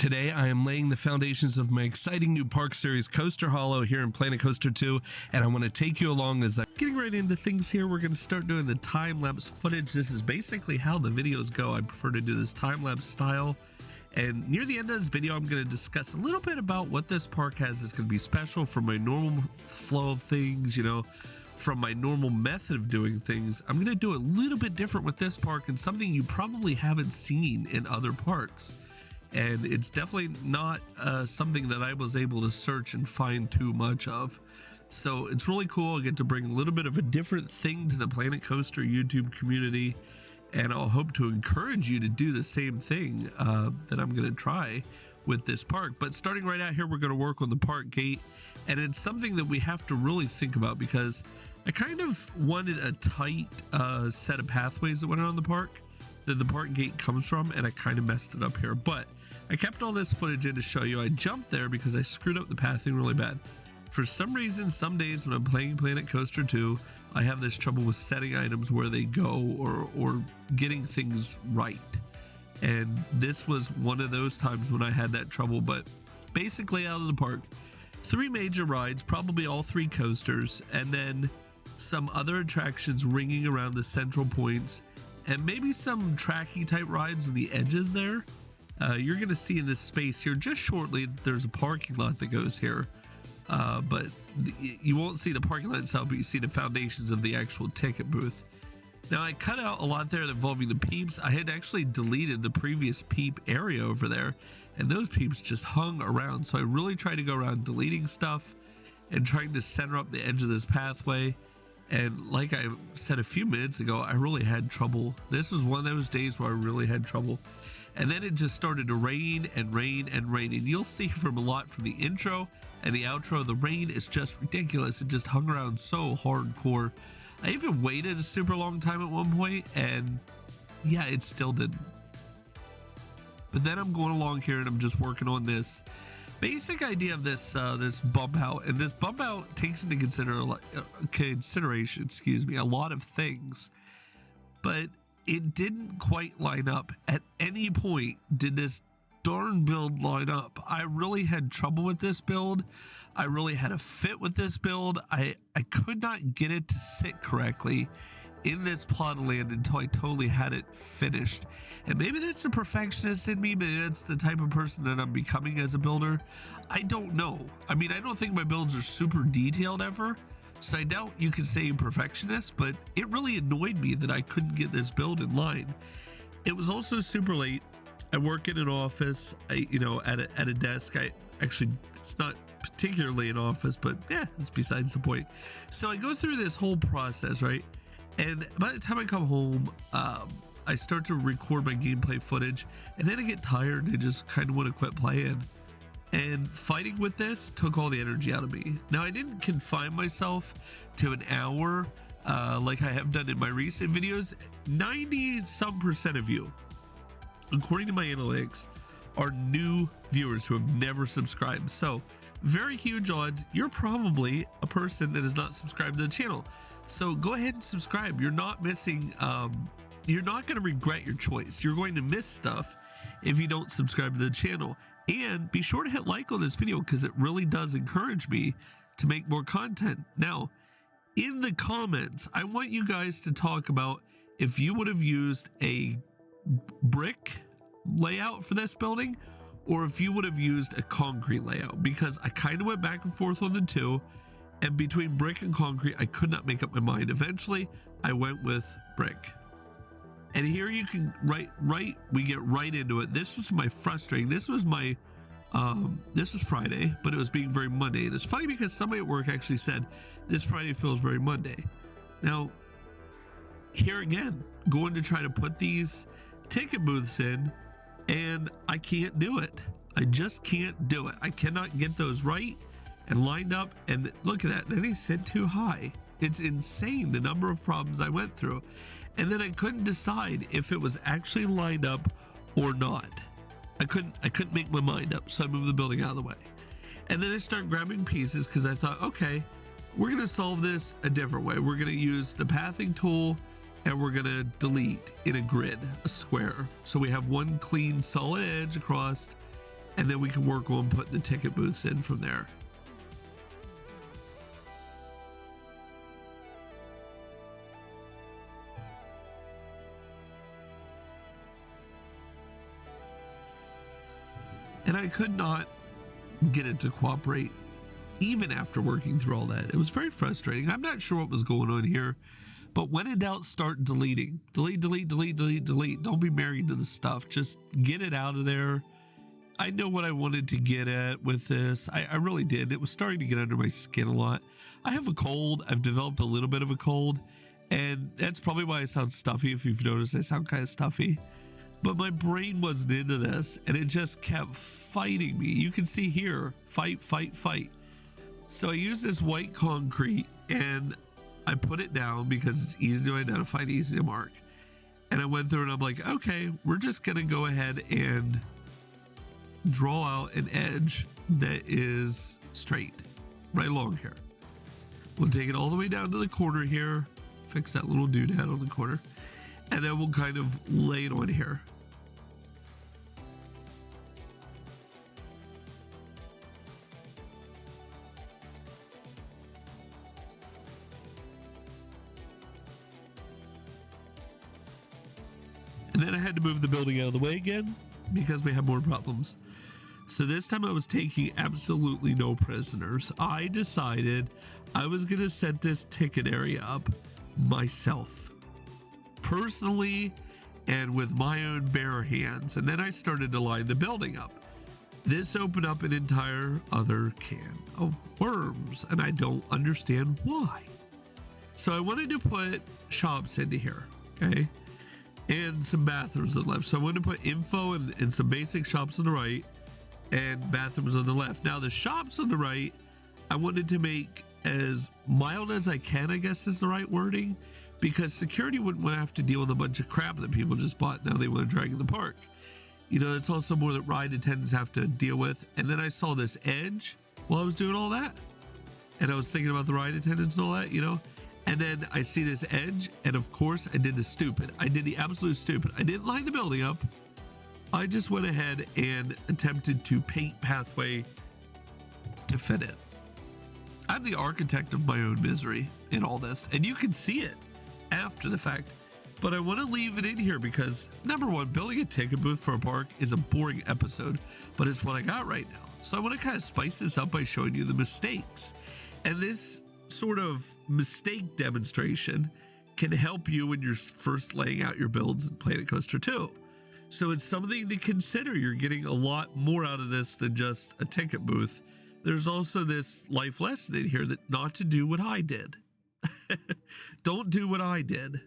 Today I am laying the foundations of my exciting new park series Coaster Hallow here in Planet Coaster 2, and I want to take you along as I'm getting right into things here. We're going to start doing the time-lapse footage. This is basically how the videos go. I prefer to do this time-lapse style, and near the end of this video I'm going to discuss a little bit about what this park has that's going to be special from my normal flow of things, you know, from my normal method of doing things. I'm going to do a little bit different with this park and something you probably haven't seen in other parks. And it's definitely not something that I was able to search and find too much of. So it's really cool. I get to bring a little bit of a different thing to the Planet Coaster YouTube community. And I'll hope to encourage you to do the same thing that I'm going to try with this park. But starting right out here, we're going to work on the park gate. And it's something that we have to really think about because I kind of wanted a tight set of pathways that went around the park that the park gate comes from, and I kind of messed it up here. But I kept all this footage in to show you. I jumped there because I screwed up the pathing really bad. For some reason, some days when I'm playing Planet Coaster 2, I have this trouble with setting items where they go or getting things right. And this was one of those times when I had that trouble. But basically out of the park, 3 major rides, probably all 3 coasters, and then some other attractions ringing around the central points, and maybe some tracky type rides on the edges there. You're going to see in this space here just shortly there's a parking lot that goes here, but you won't see the parking lot itself, but you see the foundations of the actual ticket booth. Now I cut out a lot there involving the peeps. I had actually deleted the previous peep area over there, and those peeps just hung around, so I really tried to go around deleting stuff and trying to center up the edge of this pathway. And like I said a few minutes ago, I really had trouble. This was one of those days where I really had trouble. And then it just started to rain and rain and rain. And you'll see from a lot from the intro and the outro, the rain is just ridiculous. It just hung around so hardcore. I even waited a super long time at one point, and yeah, it still didn't. But then I'm going along here and I'm just working on this basic idea of this this bump out, and this bump out takes into consideration, a lot of things, but it didn't quite line up. At any point did this darn build line up. I really had trouble with this build. I really had a fit with this build. I could not get it to sit correctly in this plot of land until I totally had it finished. And maybe that's the perfectionist in me, maybe that's the type of person that I'm becoming as a builder. I don't know. I mean, I don't think my builds are super detailed ever, so I doubt you could say perfectionist, but it really annoyed me that I couldn't get this build in line. It was also super late. I work in an office, at a desk. It's not particularly an office, but yeah, it's besides the point. So I go through this whole process, right? And by the time I come home, I start to record my gameplay footage, and then I get tired and I just kind of want to quit playing. And fighting with this took all the energy out of me. Now, I didn't confine myself to an hour like I have done in my recent videos. 90-some% of you, according to my analytics, are new viewers who have never subscribed. So very huge odds you're probably a person that is not subscribed to the channel. So go ahead and subscribe. You're not missing, you're not going to regret your choice. You're going to miss stuff if you don't subscribe to the channel. And be sure to hit like on this video because it really does encourage me to make more content. Now, in the comments, I want you guys to talk about if you would have used a brick layout for this building or if you would have used a concrete layout, because I kind of went back and forth on the two. And between brick and concrete, I could not make up my mind. Eventually, I went with brick. And here you can, we get right into it. This was my frustrating. This was my, this was Friday, but it was being very Monday. And it's funny because somebody at work actually said, this Friday feels very Monday. Now, here again, going to try to put these ticket booths in, and I can't do it. I just can't do it. I cannot get those right and lined up, and look at that, they sit too high. It's insane the number of problems I went through, and then I couldn't decide if it was actually lined up or not. I couldn't make my mind up, so I moved the building out of the way. And then I start grabbing pieces because I thought, okay, we're gonna solve this a different way. We're gonna use the pathing tool and we're gonna delete in a grid, a square, so we have one clean solid edge across, and then we can work on putting the ticket booths in from there. And I could not get it to cooperate even after working through all that. It was very frustrating. I'm not sure what was going on here, but when in doubt, start deleting. Delete, delete, delete, delete, delete. Don't be married to the stuff. Just get it out of there. I know what I wanted to get at with this. I really did. It was starting to get under my skin a lot. I have a cold. I've developed a little bit of a cold, and that's probably why I sound stuffy. If you've noticed, I sound kind of stuffy. But my brain wasn't into this, and it just kept fighting me. You can see here, fight, fight, fight. So I used this white concrete, and I put it down because it's easy to identify and easy to mark. And I went through and I'm like, okay, we're just going to go ahead and draw out an edge that is straight, right along here. We'll take it all the way down to the corner here, fix that little doodad on the corner, and then we'll kind of lay it on here. And then I had to move the building out of the way again because we had more problems. So this time I was taking absolutely no prisoners. I decided I was going to set this ticket area up myself, personally, and with my own bare hands. And then I started to line the building up. This opened up an entire other can of worms, and I don't understand why. So I wanted to put shops into here, okay? And some bathrooms on the left. So I wanted to put info and some basic shops on the right and bathrooms on the left. Now the shops on the right, I wanted to make as mild as I can, I guess is the right wording, because security wouldn't want to have to deal with a bunch of crap that people just bought. Now they want to drag in the park. You know, it's also more that ride attendants have to deal with. And then I saw this edge while I was doing all that. And I was thinking about the ride attendants and all that, you know. And then I see this edge, and of course I did the stupid. I did the absolute stupid. I didn't line the building up. I just went ahead and attempted to paint pathway to fit it. I'm the architect of my own misery in all this, and you can see it after the fact. But I want to leave it in here because, number one, building a ticket booth for a park is a boring episode, but it's what I got right now. So I want to kind of spice this up by showing you the mistakes. And this sort of mistake demonstration can help you when you're first laying out your builds in Planet Coaster 2. So it's something to consider. You're getting a lot more out of this than just a ticket booth. There's also this life lesson in here that not to do what I did. Don't do what I did.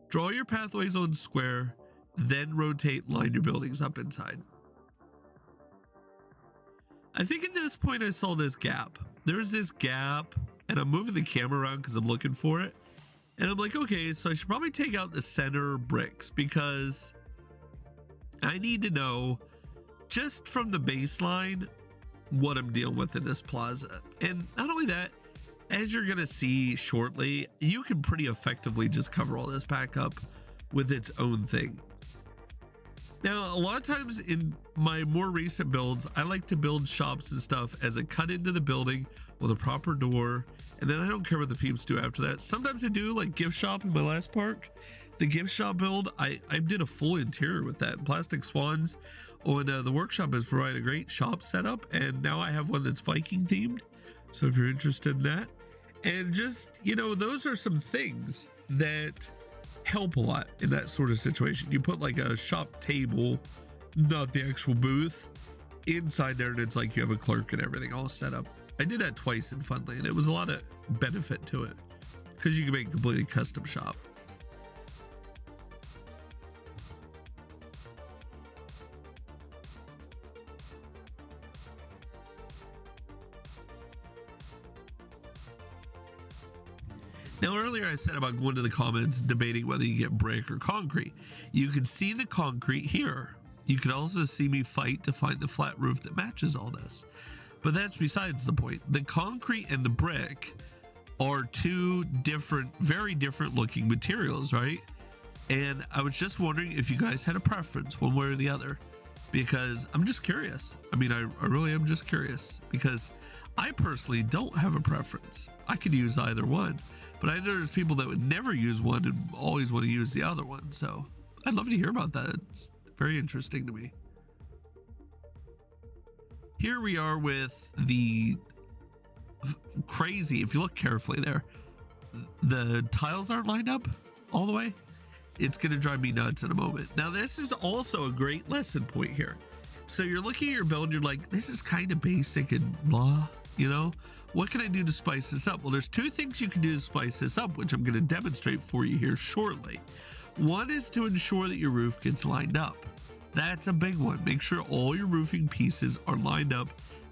Draw your pathways on square, then rotate, line your buildings up inside. I think at this point I saw this gap. There's this gap, and I'm moving the camera around because I'm looking for it. And I'm like, okay, so I should probably take out the center bricks because I need to know just from the baseline what I'm dealing with in this plaza. And not only that, as you're going to see shortly, you can pretty effectively just cover all this back up with its own thing. Now, a lot of times in my more recent builds, I like to build shops and stuff as a cut into the building with a proper door. And then I don't care what the peeps do after that. Sometimes I do, like gift shop in my last park. The gift shop build, I did a full interior with that. Plastic swans on the workshop has provided a great shop setup. And now I have one that's Viking themed. So if you're interested in that. And just, you know, those are some things that help a lot in that sort of situation. You put like a shop table, not the actual booth, inside there, and it's like you have a clerk and everything all set up. I did that twice in Funland, and it was a lot of benefit to it because you can make a completely custom shop. Now, earlier I said about going to the comments debating whether you get brick or concrete. You can see the concrete here. You can also see me fight to find the flat roof that matches all this. But that's besides the point. The concrete and the brick are two different, very different looking materials, right? And I was just wondering if you guys had a preference one way or the other. because I'm just curious. I mean, I really am just curious because I personally don't have a preference. I could use either one, but I know there's people that would never use one and always want to use the other one. So I'd love to hear about that. It's very interesting to me. Here we are with the crazy, if you look carefully there, the tiles aren't lined up all the way. It's going to drive me nuts in a moment. Now, this is also a great lesson point here. So you're looking at your build and you're like, this is kind of basic and blah, you know, what can I do to spice this up? Well, there's two things you can do to spice this up, which I'm going to demonstrate for you here shortly. One is to ensure that your roof gets lined up. That's a big one. Make sure all your roofing pieces are lined up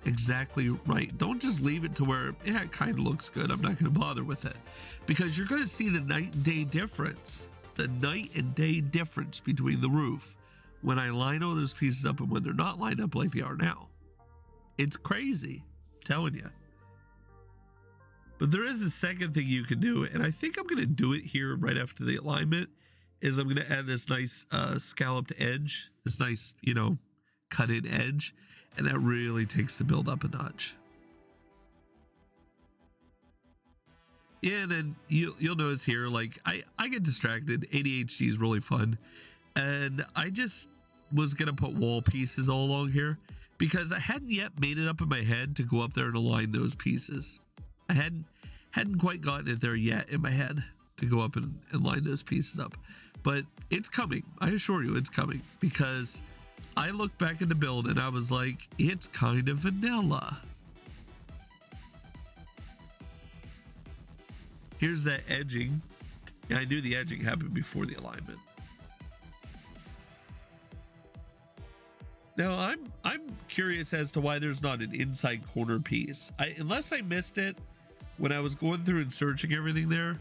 exactly right. Don't just leave it to where, yeah, it kind of looks good, I'm not going to bother with it, because you're going to see the night and day difference. The night and day difference between the roof when I line all those pieces up and when they're not lined up like they are now. It's crazy, I'm telling you. But there is a second thing you can do, and I think I'm going to do it here right after the alignment, is I'm going to add this nice scalloped edge, this nice, you know, cut in edge, and that really takes the build up a notch. Yeah, and then you'll notice here, like I get distracted. ADHD is really fun, and I just was gonna put wall pieces all along here because I hadn't yet made it up in my head to go up there and align those pieces. I hadn't quite gotten it there yet in my head to go up and line those pieces up, but it's coming. I assure you, it's coming, because I looked back at the build and I was like, it's kind of vanilla. Here's that edging. Yeah, I knew the edging happened before the alignment. Now I'm curious as to why there's not an inside corner piece. Unless I missed it when I was going through and searching everything there,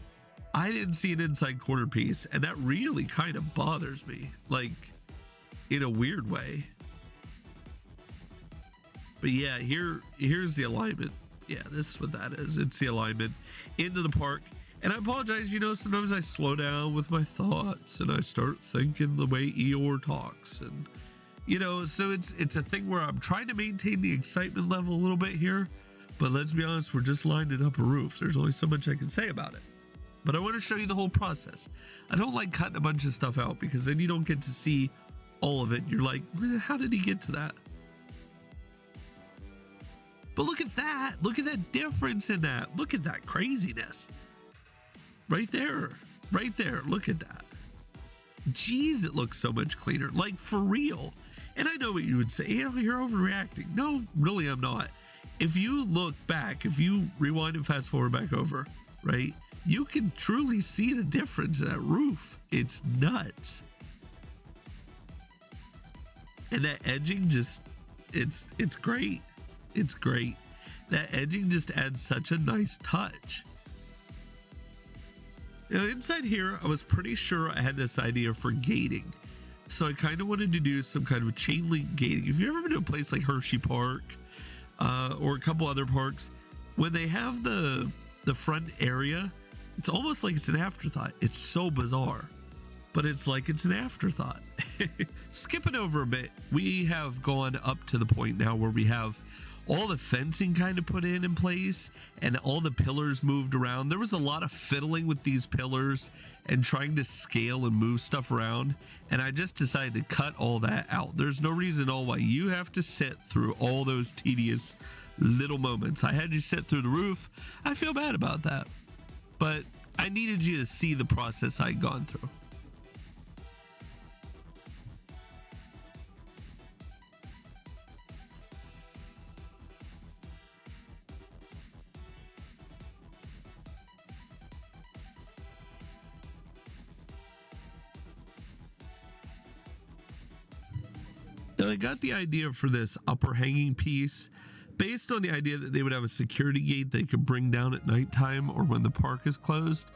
I didn't see an inside corner piece, and that really kind of bothers me, like in a weird way. But yeah, here's the alignment. Yeah, this is what that is. It's the alignment into the park. And I apologize, you know, sometimes I slow down with my thoughts and I start thinking the way Eeyore talks, and you know, so it's a thing where I'm trying to maintain the excitement level a little bit here, but let's be honest, we're just lining up a roof. There's only so much I can say about it. But I want to show you the whole process. I don't like cutting a bunch of stuff out because then you don't get to see all of it. You're like, how did he get to that? But look at that. Look at that difference in that. Look at that craziness. Right there. Right there. Look at that. Jeez, it looks so much cleaner. Like, for real. And I know what you would say. You know, you're overreacting. No, really, I'm not. If you look back, if you rewind and fast forward back over, right, you can truly see the difference in that roof. It's nuts. And that edging just, it's great. It's great. That edging just adds such a nice touch. Now, inside here, I was pretty sure I had this idea for gating. So I kind of wanted to do some kind of chain link gating. If you've ever been to a place like Hershey Park or a couple other parks, when they have the front area, it's almost like it's an afterthought. It's so bizarre, but it's like it's an afterthought. Skipping over a bit, we have gone up to the point now where we have all the fencing kind of put in place and all the pillars moved around. There was a lot of fiddling with these pillars and trying to scale and move stuff around, and I just decided to cut all that out. There's no reason at all why you have to sit through all those tedious little moments. I had you sit through the roof. I feel bad about that, but I needed you to see the process I'd gone through. Now, I got the idea for this upper hanging piece based on the idea that they would have a security gate they could bring down at nighttime or when the park is closed,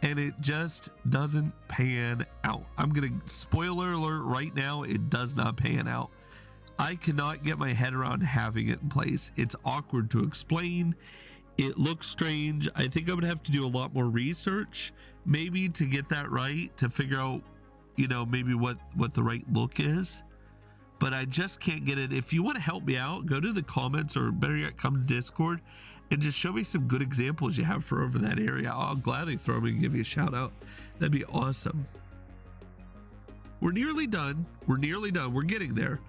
and it just doesn't pan out. I'm gonna spoiler alert right now, it does not pan out. I cannot get my head around having it in place. It's awkward to explain. It looks strange. I think I would have to do a lot more research maybe to get that right, to figure out, you know, maybe what the right look is. but I just can't get it. If you want to help me out, go to the comments, or better yet, come to Discord and just show me some good examples you have for over that area. I'll gladly throw them and give you a shout out. That'd be awesome. We're nearly done. We're nearly done. We're getting there.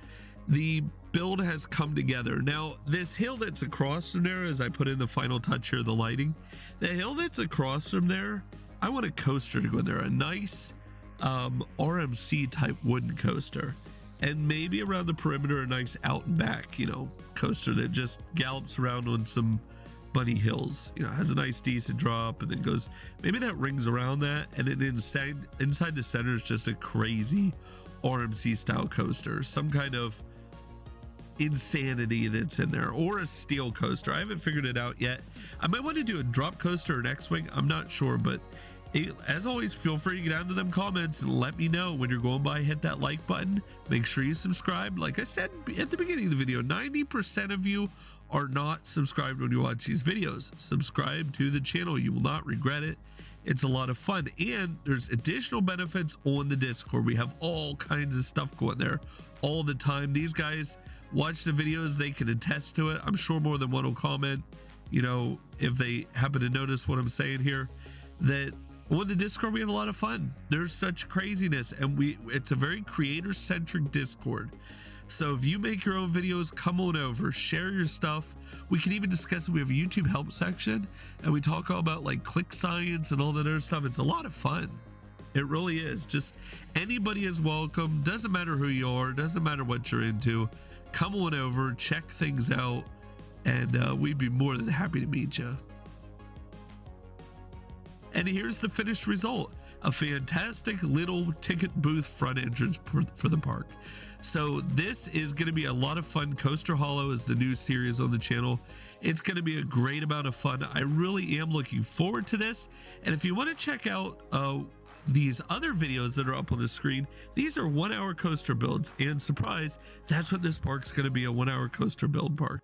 The build has come together. Now, this hill that's across from there, as I put in the final touch here, the lighting, the hill that's across from there, I want a coaster to go in there, a nice RMC type wooden coaster, and maybe around the perimeter, a nice out and back, you know, coaster that just gallops around on some bunny hills, you know, has a nice decent drop, and then goes, maybe that rings around that, and then inside the center is just a crazy RMC style coaster, some kind of insanity that's in there, or a steel coaster. I haven't figured it out yet. I might want to do a drop coaster or an X-Wing, I'm not sure, but as always, feel free to get down to them comments and let me know. When you're going by, hit that like button, make sure you subscribe. Like I said at the beginning of the video, 90% of you are not subscribed when you watch these videos. Subscribe to the channel, you will not regret it. It's a lot of fun, and there's additional benefits on the Discord. We have all kinds of stuff going there all the time. These guys watch the videos, they can attest to it. I'm sure more than one will comment, you know, if they happen to notice what I'm saying here, that on the Discord we have a lot of fun. There's such craziness, and it's a very creator-centric Discord. So if you make your own videos, come on over, share your stuff. We can even discuss it. We have a YouTube help section, and we talk all about like click science and all that other stuff. It's a lot of fun. It really is. Just anybody is welcome. Doesn't matter who you are, doesn't matter what you're into. Come on over, check things out, and we'd be more than happy to meet you. And here's the finished result, a fantastic little ticket booth front entrance for the park. So this is going to be a lot of fun. Coaster Hallow is the new series on the channel. It's going to be a great amount of fun. I really am looking forward to this. And if you want to check out these other videos that are up on the screen, these are 1 hour coaster builds, and surprise, that's what this park's going to be, a 1 hour coaster build park.